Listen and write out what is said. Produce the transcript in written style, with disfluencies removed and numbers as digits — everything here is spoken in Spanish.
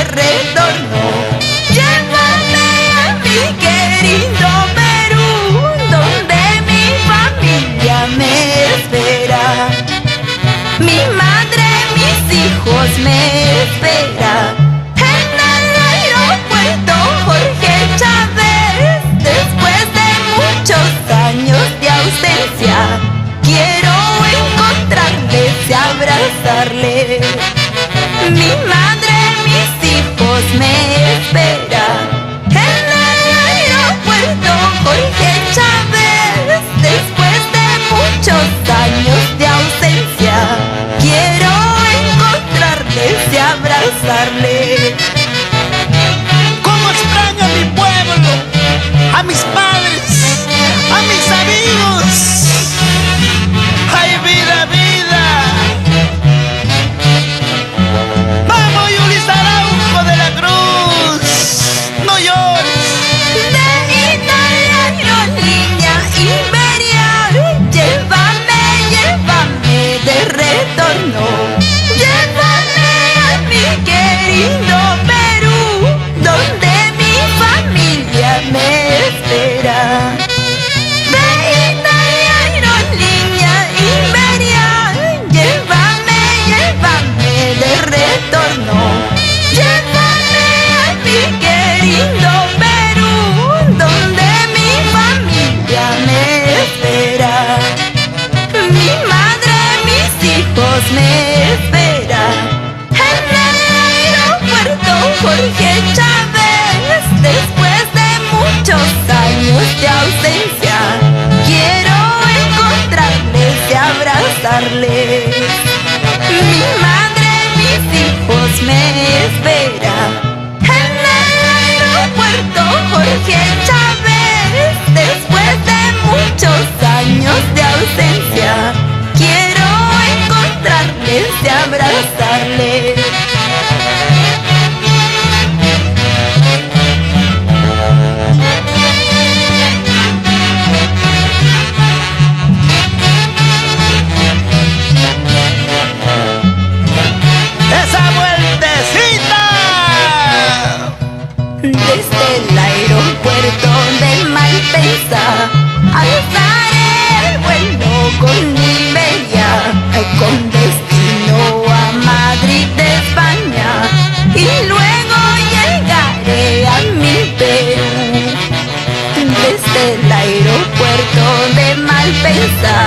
de retorno. Llévame a mi querido Perú, donde mi familia me espera. Mi madre, mis hijos me esperan en el aeropuerto Jorge Chávez. Después de muchos años de ausencia, quiero encontrarles y abrazarles. Mi madre, mis hijos me esperan en el aeropuerto Jorge Chávez. Después de muchos años de ausencia, quiero encontrarles y abrazarles. ¿Cómo extraño a mi pueblo, a mis padres, a mis amigos? ¡Ay, vida, vida! ¡Vamos, Yulis Araujo de la Cruz! ¡No llores! De Italia, aerolínea Iberia, llévame de retorno. Llévame a mi querido Perú, donde mi familia me espera. De Italia, aerolínea Iberia, llévame de retorno. Llévame a mi querido Perú, donde mi familia me espera. Mi madre, mis hijos me esperan en el aeropuerto Jorge Chávez. Después de muchos años de ausencia, quiero encontrarles y abrazarles. Mi madre, mis hijos me esperan en el aeropuerto Jorge Chávez. Después de muchos años de ausencia, quiero encontrarles y abrazarles. ¡Esa vueltecita! Desde el aeropuerto de Malpensa alzaré el vuelo con Iberia, con destino a Madrid de España, y luego llegaré a mi Perú. Desde el aeropuerto de Malpensa